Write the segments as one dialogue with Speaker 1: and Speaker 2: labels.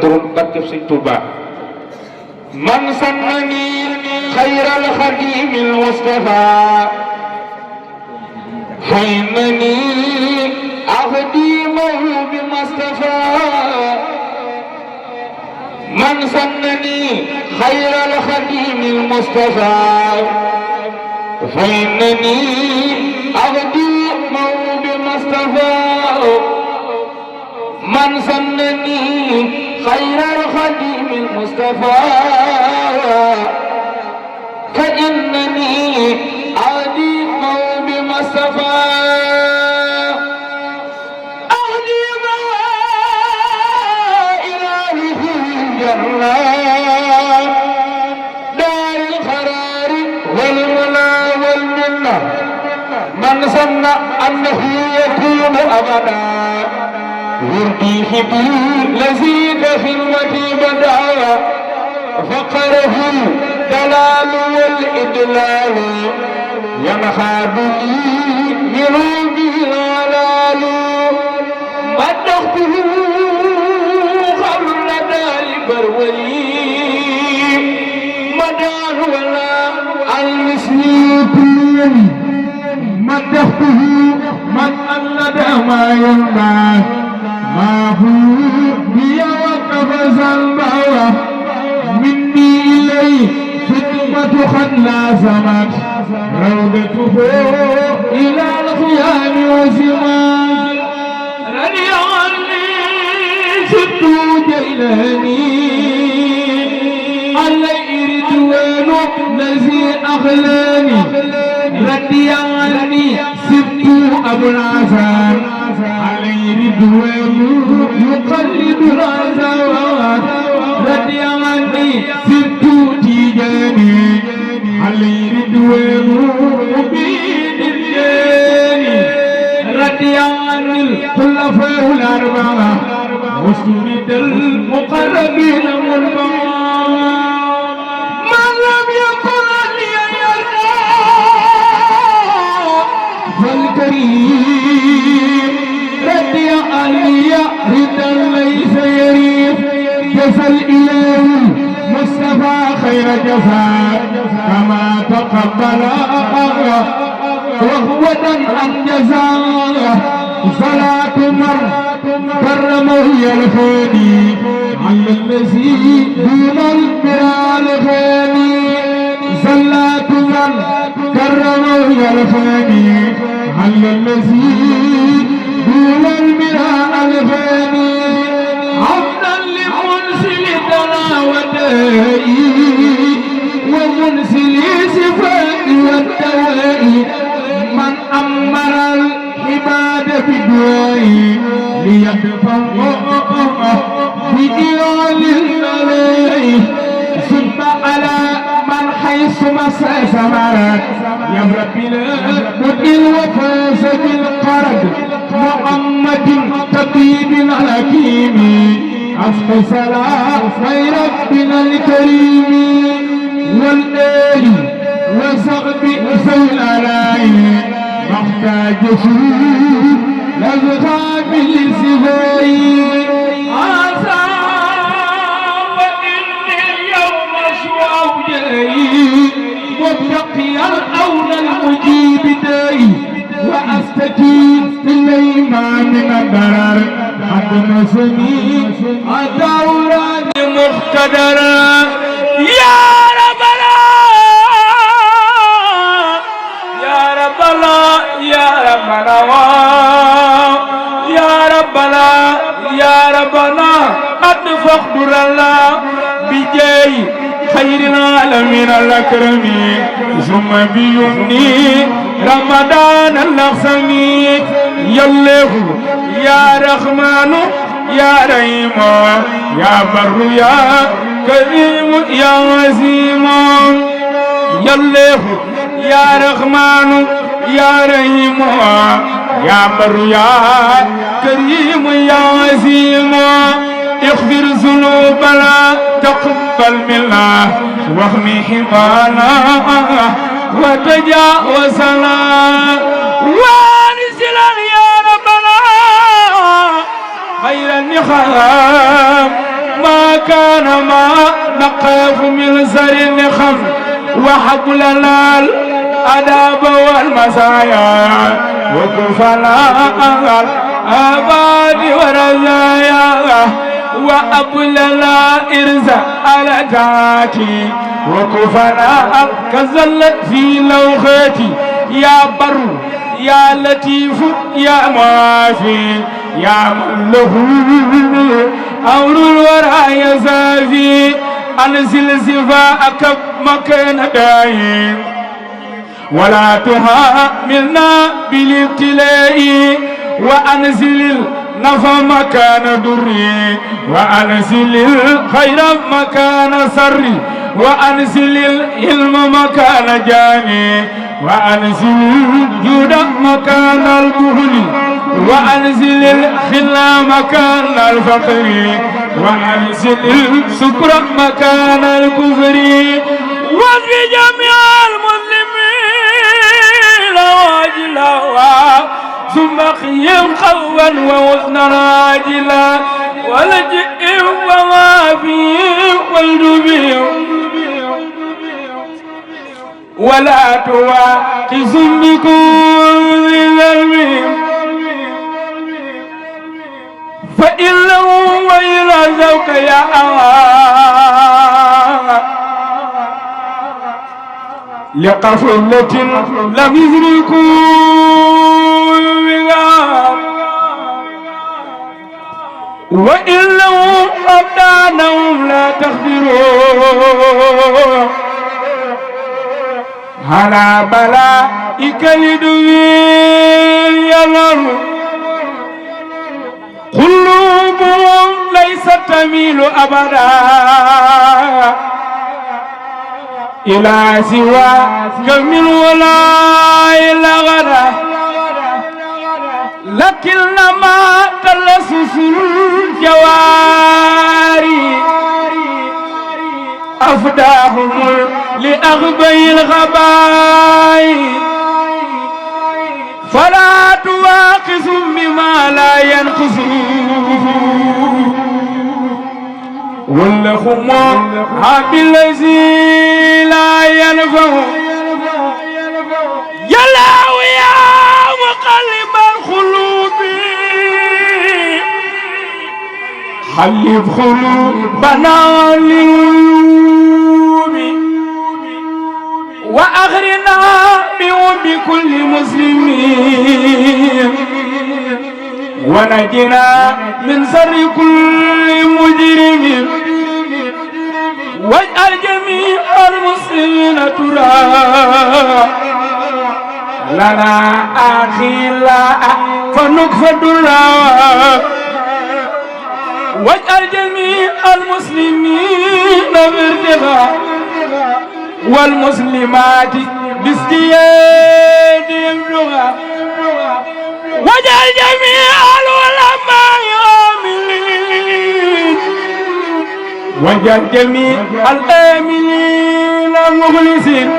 Speaker 1: turum barkeb Sëñ Tuuba man sannani xayral xadimil Mustafa faynani axdimahu bi Mustafa man sannani xayral xadimil Mustafa faynani axdimahu bi Mustafa من سنني خير الخديم المصطفى فإنني أديم بمصطفى أديم إلهه الجنة دار القرار والمنى والمنة من سن أنه يكون أبدا ورديه بالذي كخلوتي بدا فقره الدلال والإدلال ينخادني بروبي الهلال مدحته قبل دار برولي مدار ولا المسلمين مدحته من ألد ما ينبغي ما هو بي وقف زنبا مني إليه خدمة خلا زمت روضته إلى الخيام وزمان رضي عني ست جيلاني علي رضوان الذي أخلاني رضي عني ست أبو العسان علي رضوان يقلد العزوات رضي عني ست تيجاني علي رضوان مبين الجاني رضي عني الخلفاء الأربعة وسند المقربين والبعض من لم يكن لي يرى فالكريم رضي عني رضا ليس يريد جزى الإله مصطفى خير جزاء كما تقبل وهو عن جزاء صلاة من كرمه الخالي على الذي دون البلال خالي صلاة من كرمه الخالي على الذي دون المراء الفاني عبدا لمنزل دلاوتي ومنزل صفات والدواء من أمر العباد بدعائي ليدفع بإيال الملاء ثم على من حيث مسا سمرت يبرأ بلا مدل وفاز بالقرد محمد طبيب الحكيم أصل صلاة خير ربنا الكريم والآل وصحب ذوي الآلاء محتاج فيه لأصحاب السفاي عسى وإني اليوم شوابي وابتقي الأول المجيب داي وأستجيب بالإيمان من الضرر حد مسني الدوران مقتدرا يا ربنا يا ربنا يا ربنا يا ربنا يا ربنا قد فخر الله بجاي خير العالمين الأكرم ثم بيمني رمضان الأخسمي يالله يا رحمن يا رحيم يا بر يا كريم يا عظيم يالله يا رحمن يا رحيم يا بر يا كريم يا عظيم اغفر ذنوبنا تقبل منا واغني حمانا وتجاوزنا وانزلا يا ربنا خير النخام ما كان ما نقاف من زر النخم وحبل الأداب والمسايا وكفنا الآباد ورزايا وأبل الإرزا على ذاتي وكفنا كزلت في لوختي يا بر يا لطيف يا مافي يا من له أمر الورى يزافي أنزل زفاءك مكان دايم ولا تهاملنا بالابتلاء وأنزل النفى مكان دري وأنزل الخير مكان سري وأنزل العلم مكان جاني وأنزل الجود مكان البخل وأنزل الخلا مكان الفقر وأنزل السكر مكان الكفر وفي جميع المسلمين واجلا ثم خيم خوا ووزنا راجلا ولجئ وما فيه والدبي ولا تواقز بكل ذنب فإنه وإلى ذوق يا لقفلة لم يدركوا بها وإنه أبدانهم لا تخبروا على بلائك لدوير يلر قلوبهم ليست تميل أبدا إلى سواك من ولا إلى غدا لكنما تلسس الجواري أفداهم لأغبي الغباء فلا تواقسهم بما لا ينقصون ولهم عبد الذي لا ينفع يلا ويا مقلب القلوب حلب قلوبنا للعيوب وأغرنا بكل مسلمين ونجنا من شر كل مجرم واجعل جميع المسلمين ترى لنا أخيلا فنكفد الله واجعل جميع المسلمين بارتقاء والمسلمات بازدياد يمدها واجعل جميع العلماء عاملين واجعل جميع الآمنين مخلصين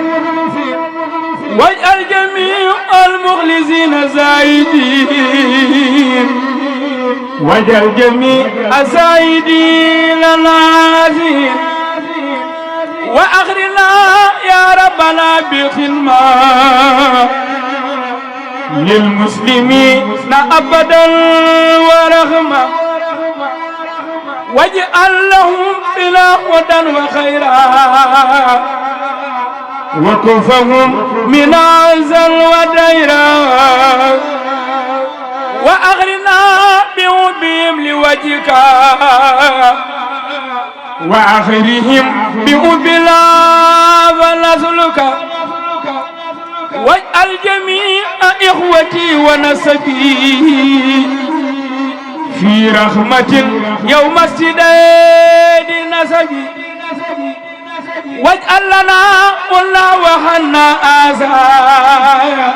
Speaker 1: واجعل جميع المخلصين زايدين واجعل جميع الزايدين نازين وأغرنا يا ربنا بخدمة للمسلمين أبدا ورحمة واجعل لهم خلافة وخيرا وكفهم من عزل وديرا وأغرنا بهم لوجهك وآخرهم بأبلا ونسلك واجعل جميع إخوتي ونسبي في رحمة يوم اشتداد نسبي واجعل لنا قلنا وحنا آزايا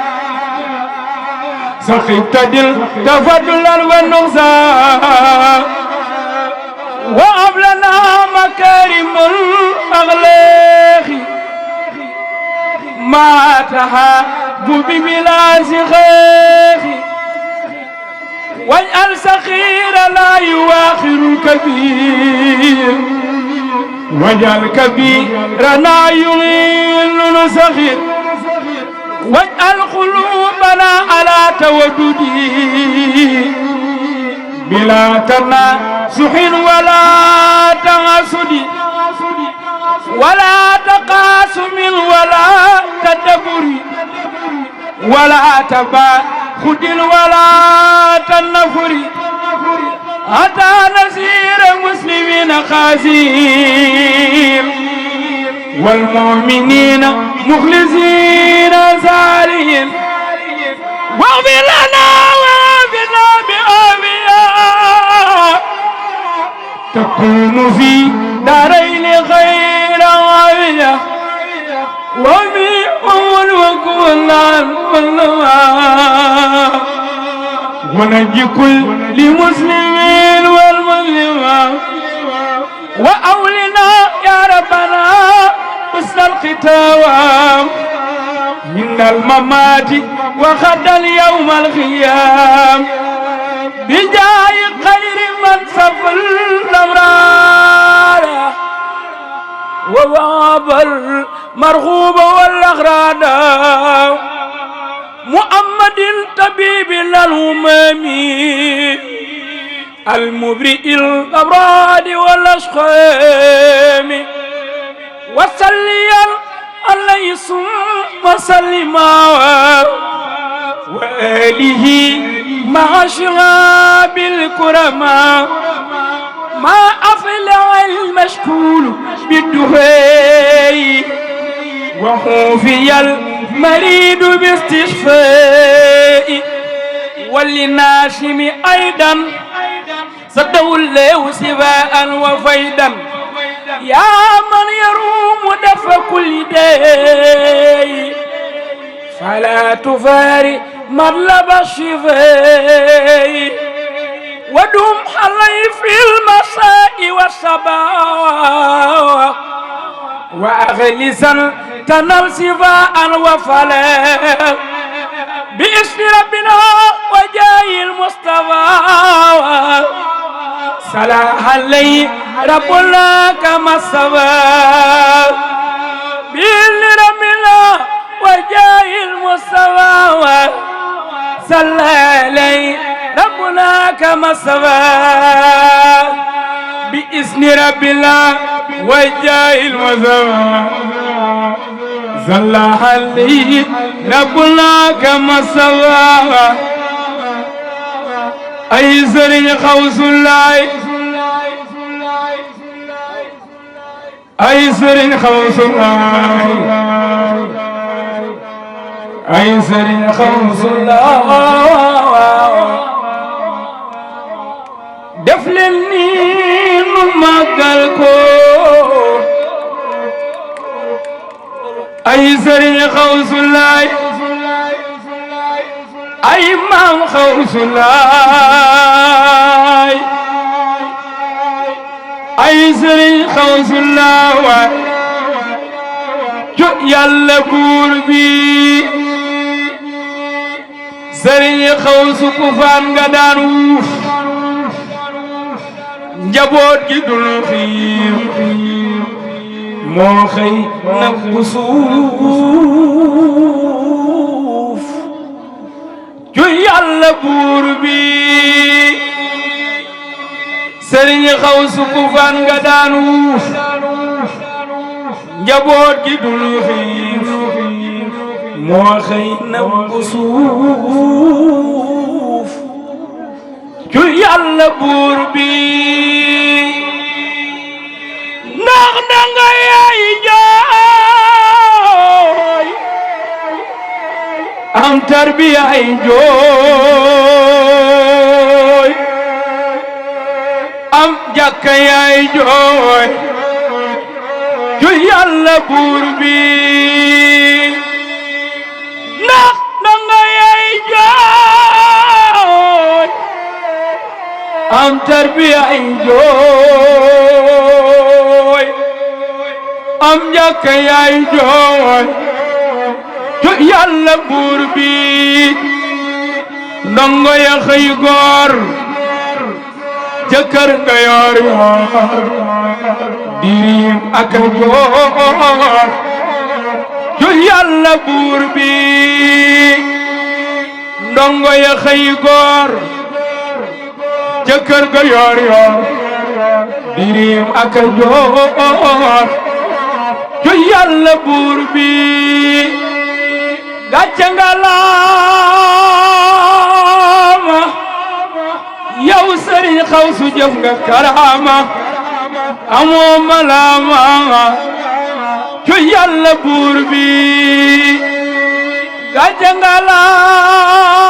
Speaker 1: سخيت دل تفضلا والنغزا وأبلنا مكارم الأغلاق ما تحاب ببلا سخاخ واجعل سخير لا يواخر كبير واجعل كبيرنا يغيل صغير واجعل قلوبنا على توددي بلا تناسح ولا تعصد ولا تقاسم ولا تدبر ولا تباخد ولا تنفر حتى نسير مسلمين خاسين والمؤمنين مخلصين سالين واغفر لنا وعافنا بآبياء تكون في دارين غير عافية وفي أول وكل ونجي كل مسلمين والمسلمات وأولنا يا ربنا حسن الختام من الممات وغدا اليوم القيام بجاه خير من صف الأمرار وواب المرغوب والأغراد محمد طبيب الأمم المبرئ الأمراض والأسقام وصليا عليه ثم سلما وآله مع شراب الكرماء ما أفلع المشكول بالدهي وخوفي المريض باستشفاء وللناشم أيضا صدوا الله سباء وفيدا يا من يروم دفع كل داء فلا تفاري مطلب الشفاء ودم حلي في المساء والصباح وأغلسا تنال شفاء وفلاح باسم ربنا وجاه المصطفى صلاح عليه ربنا كما صبا باسم ربنا وجاه المصطفى صلى عليه ربنا كما صبا باسم ربنا وجاه المصطفى صلى عليه ربنا كما صبا أي سرين خوص الله أي سرين خوص الله أي سرين خوص الله دفلني مقالكو أي سرين خوص الله أي مام خوص الله أي سرين خوص الله جو يالا قربي سرين خوص كفان غدان ووف njaboot gi dul xiif moo xëy nabbu suuf ju yàlla buur bi sëriñ Xawsu ku fan nga daan wuuf njaboot gi dul xiif moo xëy nabbu suuf ju yàlla buur bi ndax danga yaay jooy am tarbiya ay jooy am jàkka yaay jooy ju yàlla buur bi ndax danga yaay jooy am tarbiya ay jooy am jàkka yaay jooy ju yàlla buur bi ndongo ya xëy góor ca kër ga yor dirim ak joor ju yàlla buur bi ndongo ya xëy góor ca kër ga yor dirim ak joor ju yàlla buur bi gàcce nga laama yow sëriñ Xawsu jëf nga karaama amoo malaama ju yàlla buur bi gàcce nga laama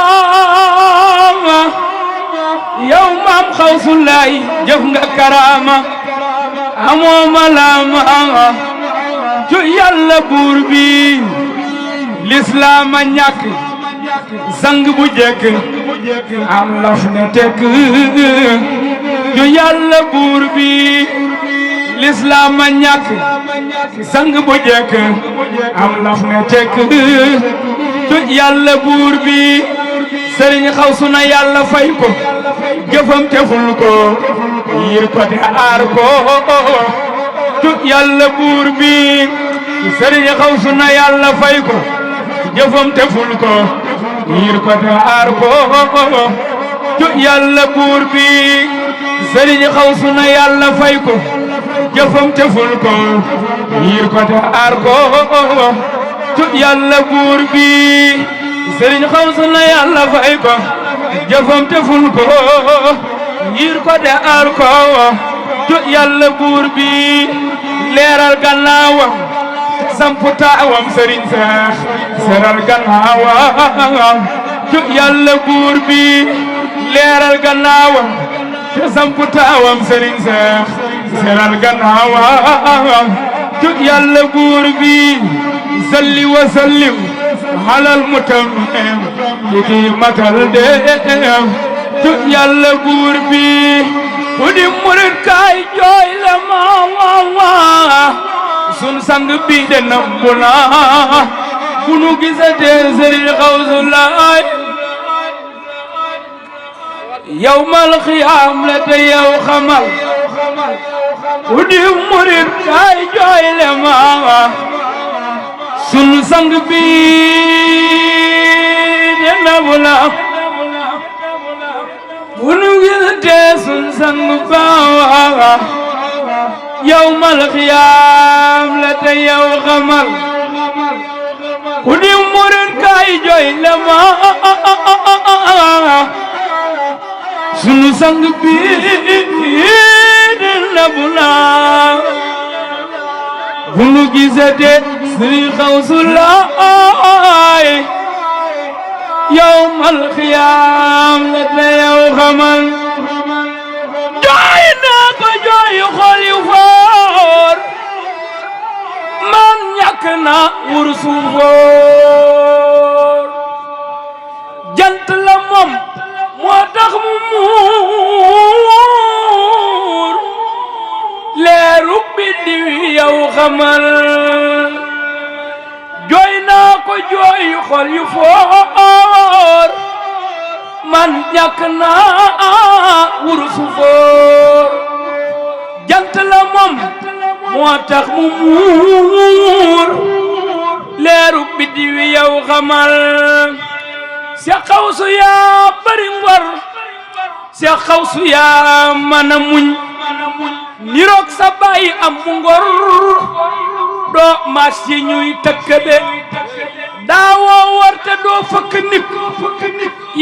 Speaker 1: yow maam Xawsu laay jëf nga karaama amoo malaama ju yàlla buur bi lislaam a ñàkk sang bu jekk am laf ne tekk ju yàlla buur bi lislaam a ñàkk sang bu jekk am laf ne tekk ju yàlla buur bi sëriñ Xawsu na yàlla fay ko jëfam teful ko yiir ko te aar ko ju yàlla buur bi sëriñ Xawsu na yàlla fay ko jëfam teful ko yiir ko te aar ko ju yàlla buur bi sëriñ Xawsu na yàlla fay ko jëfam teful ko yiir ko te aar ko ju yàlla buur bi sëriñ Xawsu na yàlla fay ko jëfam teful ko yiir ko te aar ko ju yàlla buur bi leeral gannaawam sampu taawam sëriñ Seex seeral gannaawam ju yàlla buur bi leeral gannaawam te sampu taawam sëriñ Seex seeral gannaawam ju yàlla buur bi salli wa sallim alal mutammim ki matal dem ju yàlla buur bi ku di murit kaay jooy la ma sun sang bi de nambu na bu nu gisatee sëriñ Xawsu laay yawmal xiyaam la te yow xamal ku di murit kaay jooy le ma sun sang bi de nambu na bu nu gisatee sun sang ba yawmal xiyaam la te yow xamal ku di murit kaay jooy le ma sunu sang bi de nabu naa bu nu gisate sëriñ Xawsu laay yawmal xiyaam la te yow xamal jooy naa ko jooy xol yu foor man ñàkk na wursu foor jant la moom moo tax mu muur leeru biddiw yow xamal jooy naa ko jooy xol yu foor man ñàkk na wursu foor jant la moom moo tax mu muur leeru biddiw yow xamal Seex Xawsu yaa bari ngor Seex Xawsu yaa mën a muñ niroog sa baay am mu ngor doo maas yi ñuy tëkkale daawoo war te doo fëkk nit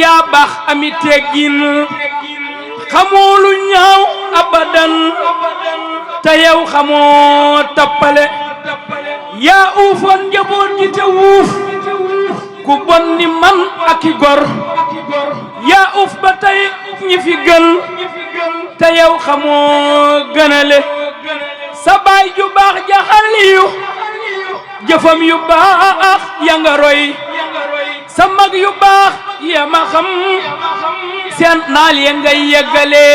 Speaker 1: yaa baax ami teggin xamoo lu ñaaw abadan te yow xamoo tappale yaa uufoon njaboot gi te wuuf ku bon ni man ak i gor yaa uuf ba tey ñi fi gën te yow xamoo gënale sa baay ju baax jaxal yu jëfam yu baax ya nga roy sa mag yu baax ya ma xam seen naal ya ngay yeggale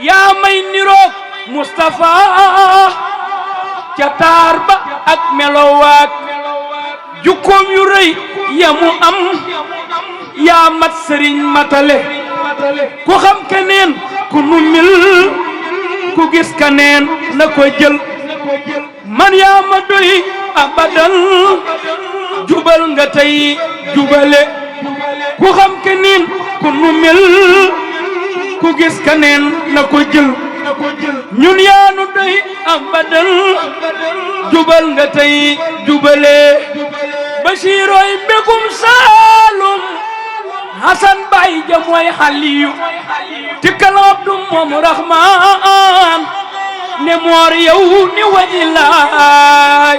Speaker 1: yaa may niroog Mustafa ca taar ba ak melowaak jukkoom yu rëy ya mu am yaa mat sëriñ matale ku xam keneen ku nu mil ku gis kaneen na ko jël man yaa ma doy abadan jubal nga tey jubale ku xam keneen ku nu mil ku gis kaneen na ko jël ñun yaa nu doy abadan jubal nga tey jubale Basiiroy mbégum Saalum Hasan Baay ja mooy Xaliyu ti kalab du moom Rahmaan ne moor yow ni waji laay